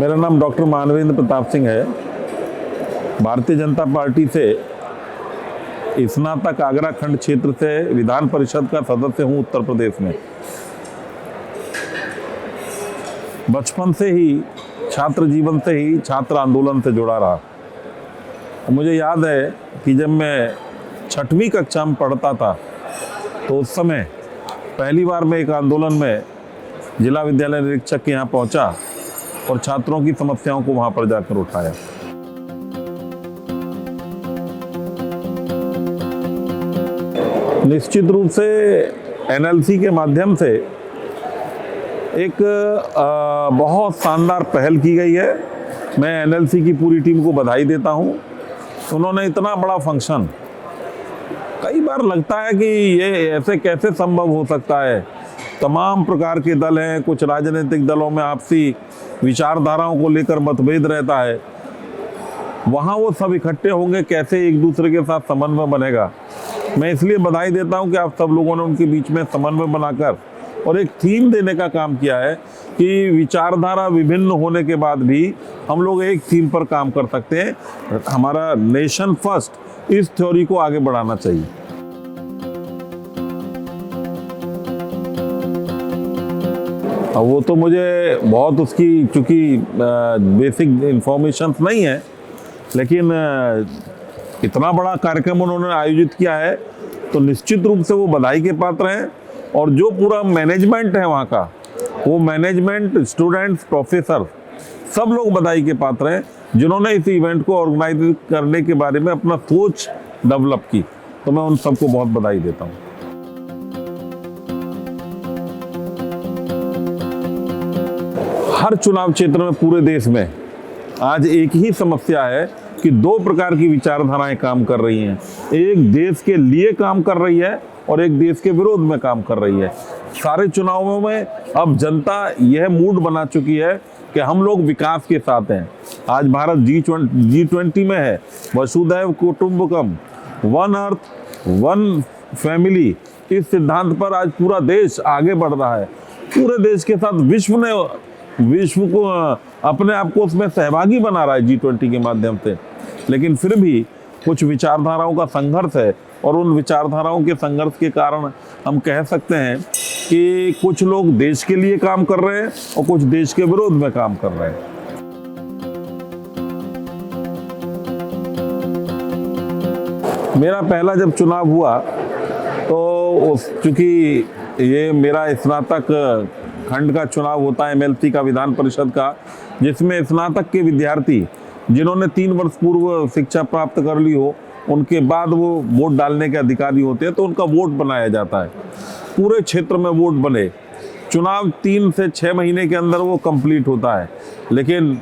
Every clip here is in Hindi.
मेरा नाम डॉक्टर मानवेंद्र प्रताप सिंह है। भारतीय जनता पार्टी से स्नातक आगरा खंड क्षेत्र से विधान परिषद का सदस्य हूं उत्तर प्रदेश में। बचपन से ही छात्र जीवन से ही छात्र आंदोलन से जुड़ा रहा। मुझे याद है कि जब मैं 6वीं कक्षा में पढ़ता था तो उस समय पहली बार मैं एक आंदोलन में जिला विद्यालय निरीक्षक के यहाँ पहुँचा और छात्रों की समस्याओं को वहाँ पर जाकर उठाया। निश्चित रूप से एनएलसी के माध्यम से एक बहुत शानदार पहल की गई है। मैं एनएलसी की पूरी टीम को बधाई देता हूं। उन्होंने इतना बड़ा फंक्शन, कई बार लगता है कि ये ऐसे कैसे संभव हो सकता है। तमाम प्रकार के दल हैं, कुछ राजनीतिक दलों में आपसी विचारधाराओं को लेकर मतभेद रहता है, वहाँ वो सब इकट्ठे होंगे, कैसे एक दूसरे के साथ समन्वय बनेगा। मैं इसलिए बधाई देता हूं कि आप सब लोगों ने उनके बीच में समन्वय बनाकर और एक थीम देने का काम किया है कि विचारधारा विभिन्न होने के बाद भी हम लोग एक थीम पर काम कर सकते हैं। हमारा नेशन फर्स्ट, इस थ्योरी को आगे बढ़ाना चाहिए। अब वो तो मुझे बहुत उसकी चूंकि बेसिक इंफॉर्मेशन नहीं है, लेकिन इतना बड़ा कार्यक्रम उन्होंने आयोजित किया है तो निश्चित रूप से वो बधाई के पात्र हैं। और जो पूरा मैनेजमेंट है वहाँ का, वो मैनेजमेंट, स्टूडेंट्स, प्रोफेसर, सब लोग बधाई के पात्र हैं जिन्होंने इस इवेंट को ऑर्गेनाइज करने के बारे में अपना सोच डेवलप की। तो मैं उन सबको बहुत बधाई देता हूँ। हर चुनाव क्षेत्र में पूरे देश में आज एक ही समस्या है कि दो प्रकार की विचारधाराएं काम कर रही हैं। एक देश के लिए काम कर रही है और एक देश के विरोध में काम कर रही है। सारे चुनावों में अब जनता यह मूड बना चुकी है कि हम लोग विकास के साथ हैं। आज भारत G20 में है, वसुधैव कुटुंबकम, वन अर्थ वन फैमिली, इस सिद्धांत पर आज पूरा देश आगे बढ़ रहा है। पूरे देश के साथ विश्व को अपने आप को उसमें सहभागी बना रहा है G20 के माध्यम से। लेकिन फिर भी कुछ विचारधाराओं का संघर्ष है और उन विचारधाराओं के संघर्ष के कारण हम कह सकते हैं कि कुछ लोग देश के लिए काम कर रहे हैं और कुछ देश के विरोध में काम कर रहे हैं। मेरा पहला जब चुनाव हुआ तो चूंकि ये मेरा स्नातक खंड का चुनाव होता है एमएलसी का, विधान परिषद का, जिसमें स्नातक के विद्यार्थी जिन्होंने 3 वर्ष पूर्व शिक्षा प्राप्त कर ली हो, उनके बाद वो वोट डालने के अधिकारी होते हैं, तो उनका वोट बनाया जाता है। पूरे क्षेत्र में वोट बने। चुनाव 3 से 6 महीने के अंदर वो कंप्लीट होता है, लेकिन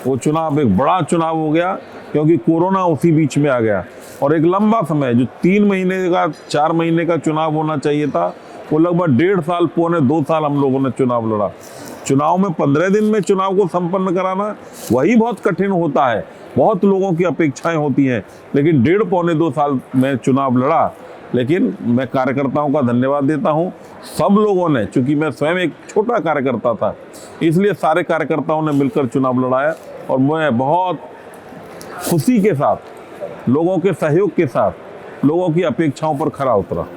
वो चुनाव एक बड़ा चुनाव हो गया क्योंकि कोरोना उसी बीच में आ गया और एक लंबा समय जो 3 महीने का 4 महीने का चुनाव होना चाहिए था, वो लगभग 1.5 साल, पौने 2 साल हम लोगों ने चुनाव लड़ा। चुनाव में 15 दिन में चुनाव को संपन्न कराना वही बहुत कठिन होता है। बहुत लोगों की अपेक्षाएं होती हैं, लेकिन 1.5 पौने 2 साल में चुनाव लड़ा। लेकिन मैं कार्यकर्ताओं का धन्यवाद देता हूं। सब लोगों ने, चूंकि मैं स्वयं एक छोटा कार्यकर्ता था, इसलिए सारे कार्यकर्ताओं ने मिलकर चुनाव लड़ाया और मैं बहुत खुशी के साथ, लोगों के सहयोग के साथ, लोगों की अपेक्षाओं पर खरा उतरा।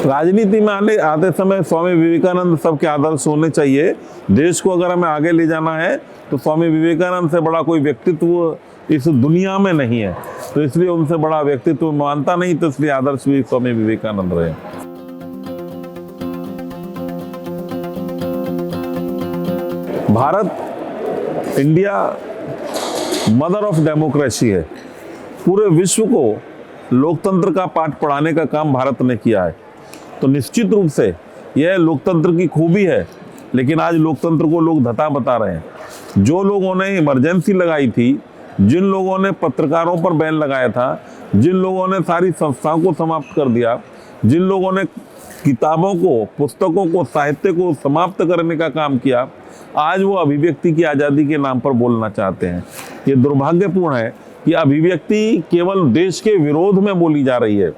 राजनीति में आते समय स्वामी विवेकानंद सबके आदर्श होने चाहिए। देश को अगर हमें आगे ले जाना है तो स्वामी विवेकानंद से बड़ा कोई व्यक्तित्व इस दुनिया में नहीं है, तो इसलिए उनसे बड़ा व्यक्तित्व मानता नहीं, तो इसलिए आदर्श भी स्वामी विवेकानंद रहे। Bharat, India mother of democracy है। पूरे विश्व को लोकतंत्र का पाठ पढ़ाने का काम भारत ने किया है। तो निश्चित रूप से यह लोकतंत्र की खूबी है, लेकिन आज लोकतंत्र को लोग धता बता रहे हैं। जो लोगों ने इमरजेंसी लगाई थी, जिन लोगों ने पत्रकारों पर बैन लगाया था, जिन लोगों ने सारी संस्थाओं को समाप्त कर दिया, जिन लोगों ने किताबों को, पुस्तकों को, साहित्य को समाप्त करने का काम किया, आज वो अभिव्यक्ति की आज़ादी के नाम पर बोलना चाहते हैं। ये दुर्भाग्यपूर्ण है कि अभिव्यक्ति केवल देश के विरोध में बोली जा रही है।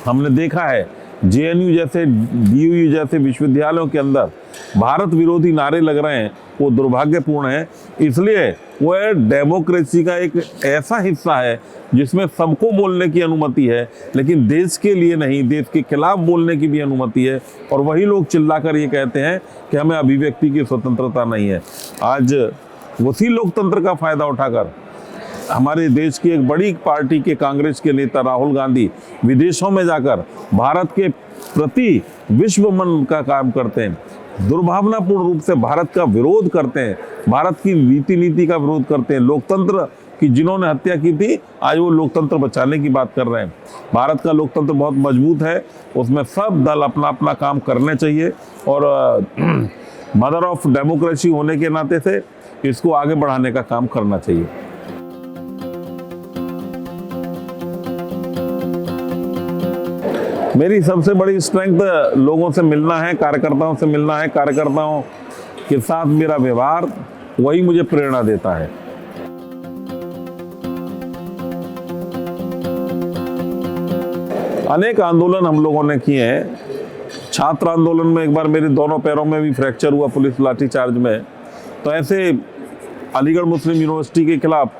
हमने देखा है जेएनयू जैसे, डीयू जैसे विश्वविद्यालयों के अंदर भारत विरोधी नारे लग रहे हैं, वो दुर्भाग्यपूर्ण है। इसलिए वो डेमोक्रेसी का एक ऐसा हिस्सा है जिसमें सबको बोलने की अनुमति है, लेकिन देश के लिए नहीं, देश के खिलाफ बोलने की भी अनुमति है। और वही लोग चिल्लाकर ये कहते हैं कि हमें अभिव्यक्ति की स्वतंत्रता नहीं है। आज उसी लोकतंत्र का फायदा उठाकर हमारे देश की एक बड़ी पार्टी के, कांग्रेस के नेता राहुल गांधी विदेशों में जाकर भारत के प्रति विश्व मन का काम करते हैं, दुर्भावनापूर्ण रूप से भारत का विरोध करते हैं, भारत की नीति का विरोध करते हैं। लोकतंत्र की जिन्होंने हत्या की थी, आज वो लोकतंत्र बचाने की बात कर रहे हैं। भारत का लोकतंत्र बहुत मजबूत है, उसमें सब दल अपना अपना काम करने चाहिए और मदर ऑफ डेमोक्रेसी होने के नाते से इसको आगे बढ़ाने का काम करना चाहिए। मेरी सबसे बड़ी स्ट्रेंथ लोगों से मिलना है, कार्यकर्ताओं से मिलना है, कार्यकर्ताओं के साथ मेरा व्यवहार, वही मुझे प्रेरणा देता है। अनेक आंदोलन हम लोगों ने किए हैं। छात्र आंदोलन में एक बार मेरे दोनों पैरों में भी फ्रैक्चर हुआ पुलिस लाठीचार्ज में। तो ऐसे अलीगढ़ मुस्लिम यूनिवर्सिटी के खिलाफ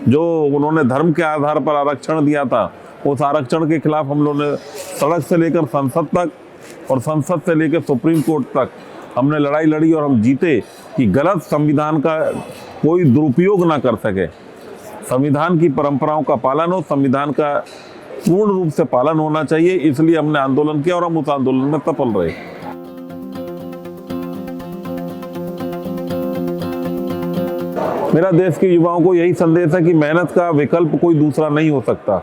जो उन्होंने धर्म के आधार पर आरक्षण दिया था, उस आरक्षण के खिलाफ हम लोगों ने सड़क से लेकर संसद तक और संसद से लेकर सुप्रीम कोर्ट तक हमने लड़ाई लड़ी और हम जीते कि गलत संविधान का कोई दुरुपयोग ना कर सके, संविधान की परंपराओं का पालन हो, संविधान का पूर्ण रूप से पालन होना चाहिए। इसलिए हमने आंदोलन किया और हम उस आंदोलन में सफल रहे। मेरा देश के युवाओं को यही संदेश है कि मेहनत का विकल्प कोई दूसरा नहीं हो सकता,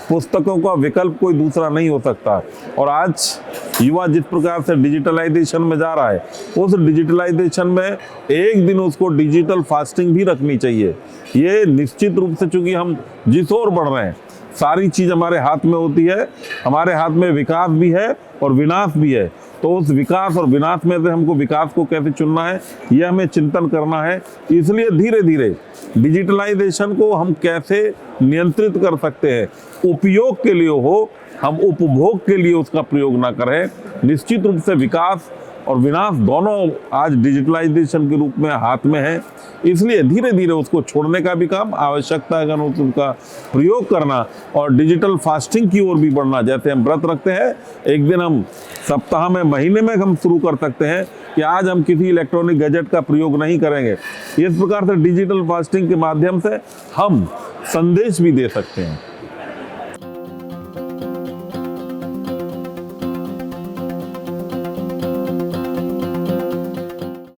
पुस्तकों का विकल्प कोई दूसरा नहीं हो सकता। और आज युवा जिस प्रकार से डिजिटलाइजेशन में जा रहा है, उस डिजिटलाइजेशन में एक दिन उसको डिजिटल फास्टिंग भी रखनी चाहिए। ये निश्चित रूप से, चूंकि हम जिस ओर बढ़ रहे हैं, सारी चीज़ हमारे हाथ में होती है, हमारे हाथ में विकास भी है और विनाश भी है। तो उस विकास और विनाश में से हमको विकास को कैसे चुनना है, यह हमें चिंतन करना है। इसलिए धीरे धीरे डिजिटलाइजेशन को हम कैसे नियंत्रित कर सकते हैं, उपयोग के लिए हो, हम उपभोग के लिए उसका प्रयोग ना करें। निश्चित रूप से विकास और विनाश दोनों आज डिजिटलाइजेशन के रूप में हाथ में है। इसलिए धीरे धीरे उसको छोड़ने का भी काम, आवश्यकता है अगर उसका प्रयोग करना और डिजिटल फास्टिंग की ओर भी बढ़ना। जैसे हम व्रत रखते हैं, एक दिन हम सप्ताह में, महीने में हम शुरू कर सकते हैं कि आज हम किसी इलेक्ट्रॉनिक गैजेट का प्रयोग नहीं करेंगे। इस प्रकार से डिजिटल फास्टिंग के माध्यम से हम संदेश भी दे सकते हैं।